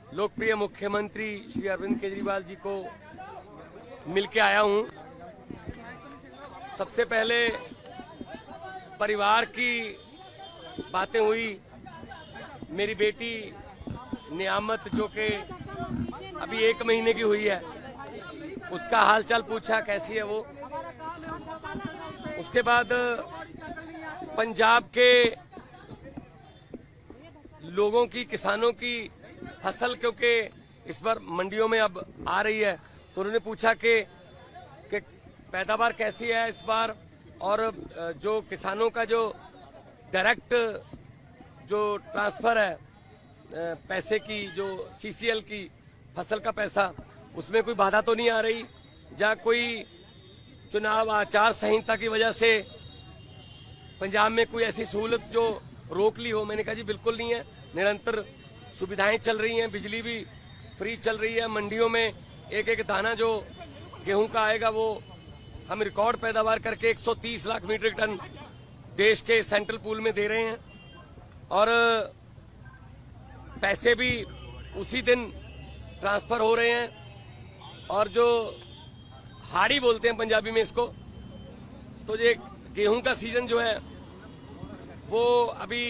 लोकप्रिय मुख्यमंत्री श्री अरविंद केजरीवाल जी को मिलके आया हूं। सबसे पहले परिवार की बातें हुई। मेरी बेटी नियामत जो कि अभी 1 महीने की हुई है, उसका हालचाल पूछा, कैसी है वो। उसके बाद पंजाब के लोगों की, किसानों की फसल क्योंकि इस बार मंडियों में अब आ रही है, तो उन्होंने पूछा कि पैदावार कैसी है इस बार, और जो किसानों का जो डायरेक्ट जो ट्रांसफर है पैसे की, जो सीसीएल की फसल का पैसा, उसमें कोई बाधा तो नहीं आ रही, या कोई चुनाव आचार संहिता की वजह से पंजाब में कोई ऐसी सहूलत जो रोक ली हो। मैंने कहा जी बिल्कुल नहीं है, निरंतर सुविधाएं चल रही हैं, बिजली भी फ्री चल रही है, मंडियों में एक एक दाना जो गेहूं का आएगा वो हम रिकॉर्ड पैदावार करके 130 लाख मीट्रिक टन देश के सेंट्रल पूल में दे रहे हैं, और पैसे भी उसी दिन ट्रांसफर हो रहे हैं। और जो हाड़ी बोलते हैं पंजाबी में इसको, तो ये गेहूं का सीजन जो है वो अभी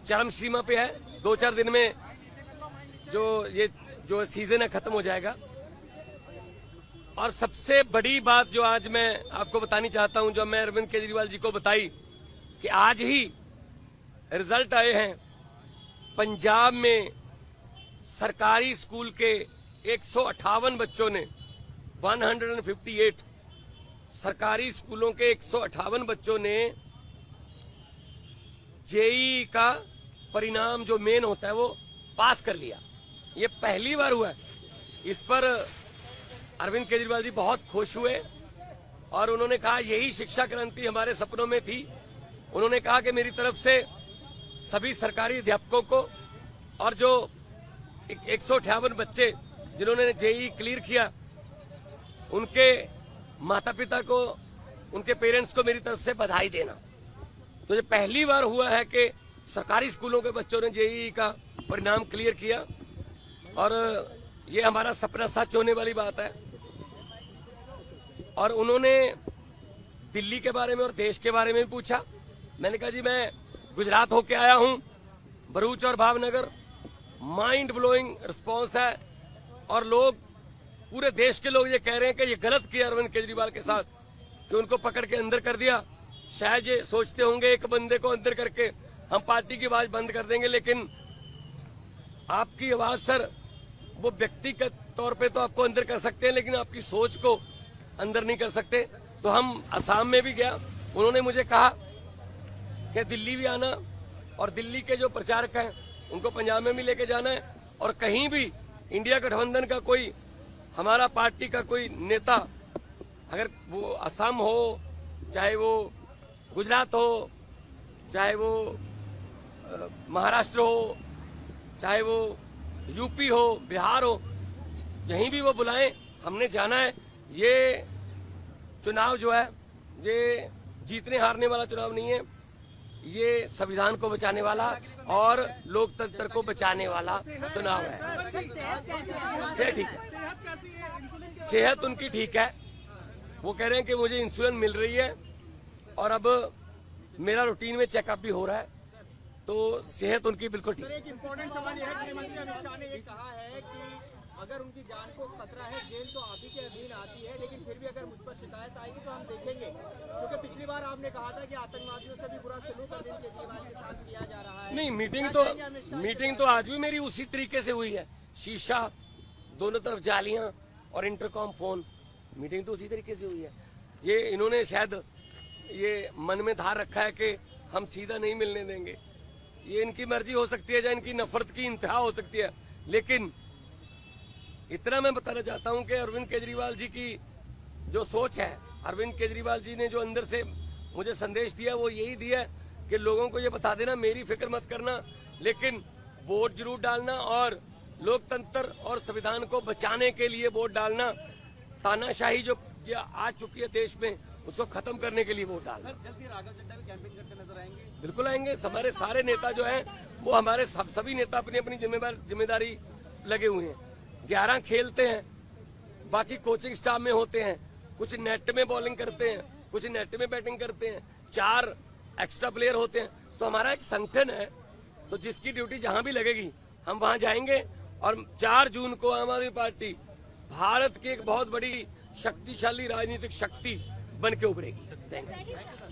चरम सीमा पे है। 2-4 दिन में जो सीजन है खत्म हो जाएगा। और सबसे बड़ी बात जो आज मैं आपको बतानी चाहता हूं, जो मैं अरविंद केजरीवाल जी को बताई, कि आज ही रिजल्ट आए हैं पंजाब में सरकारी स्कूल के 158 बच्चों ने, 158 सरकारी स्कूलों के 158 बच्चों ने जेईई का परिणाम जो मेन होता है वो पास कर लिया। ये पहली बार हुआ है। इस पर अरविंद केजरीवाल जी बहुत खुश हुए और उन्होंने कहा यही शिक्षा क्रांति हमारे सपनों में थी। उन्होंने कहा कि मेरी तरफ से सभी सरकारी अध्यापकों को और जो 158 बच्चे जिन्होंने जेईई क्लियर किया, उनके माता पिता को, उनके पेरेंट्स को मेरी तरफ से बधाई देना। तो ये पहली बार हुआ है कि सरकारी स्कूलों के बच्चों ने जेईई का परिणाम क्लियर किया, और ये हमारा सपना सच होने वाली बात है। और उन्होंने दिल्ली के बारे में और देश के बारे में भी पूछा। मैंने कहा जी मैं गुजरात होके आया हूं, भरूच और भावनगर, माइंड ब्लोइंग रिस्पॉन्स है, और लोग, पूरे देश के लोग ये कह रहे हैं कि ये गलत किया अरविंद केजरीवाल के साथ कि उनको पकड़ के अंदर कर दिया। शायद ये सोचते होंगे एक बंदे को अंदर करके हम पार्टी की आवाज बंद कर देंगे, लेकिन आपकी आवाज सर, वो व्यक्तिगत तौर पे तो आपको अंदर कर सकते हैं, लेकिन आपकी सोच को अंदर नहीं कर सकते। तो हम असम में भी गया, उन्होंने मुझे कहा कि दिल्ली भी आना, और दिल्ली के जो प्रचारक हैं उनको पंजाब में भी लेके जाना है, और कहीं भी इंडिया गठबंधन का कोई, हमारा पार्टी का कोई नेता, अगर वो असम हो, चाहे वो गुजरात हो, चाहे वो महाराष्ट्र हो, चाहे वो यूपी हो, बिहार हो, यहीं भी वो बुलाएं, हमने जाना है। ये चुनाव जो है ये जीतने हारने वाला चुनाव नहीं है, ये संविधान को बचाने वाला और लोकतंत्र को बचाने वाला चुनाव है। सेहत ठीक है, सेहत उनकी ठीक है। वो कह रहे हैं कि मुझे इंसुलिन मिल रही है, और अब मेरा रूटीन में चेकअप भी हो रहा है, तो सेहत उनकी बिल्कुल ठीक है। एक इम्पोर्टेंट सवाल यह है, गृहमंत्री अमित शाह ने ये कहा है कि अगर उनकी जान को खतरा है, जेल तो आप ही के अधीन आती है, लेकिन फिर भी अगर मुझ पर शिकायत आएगी तो हम देखेंगे, क्योंकि पिछली बार आपने कहा था कि आतंकवादियों से भी बुरा सलूक अरविंद केजरीवाल के साथ किया जा रहा है। नहीं, मीटिंग तो आज भी मेरी उसी तरीके से हुई है। शीशा, दोनों तरफ जालियां और इंटरकॉम फोन, मीटिंग तो उसी तरीके से हुई है। ये इन्होंने शायद ये मन में धार रखा है कि हम सीधा नहीं मिलने देंगे। ये इनकी मर्जी हो सकती है, या इनकी नफरत की इंतहा हो सकती है, लेकिन इतना मैं बताना चाहता हूं कि अरविंद केजरीवाल जी की जो सोच है, अरविंद केजरीवाल जी ने जो अंदर से मुझे संदेश दिया वो यही दिया कि लोगों को ये बता देना मेरी फिक्र मत करना, लेकिन वोट जरूर डालना, और लोकतंत्र और संविधान को बचाने के लिए वोट डालना। तानाशाही जो आ चुकी है देश में, उसको खत्म करने के लिए वोट डालना। जल्दी राघव चड्ढा भी कैंपेन करते नजर आएंगे? बिल्कुल आएंगे। हमारे सारे नेता जो हैं वो, हमारे सभी नेता अपनी अपनी जिम्मेदारी लगे हुए हैं, 11 खेलते हैं, बाकी कोचिंग स्टाफ में होते हैं, कुछ नेट में बॉलिंग करते हैं, कुछ नेट में बैटिंग करते हैं, 4 एक्स्ट्रा प्लेयर होते हैं। तो हमारा एक संगठन है, तो जिसकी ड्यूटी जहां भी लगेगी हम वहां जाएंगे और 4 जून को आम आदमी पार्टी भारत की एक बहुत बड़ी शक्तिशाली राजनीतिक शक्ति बन के उभरेगी। Thank you.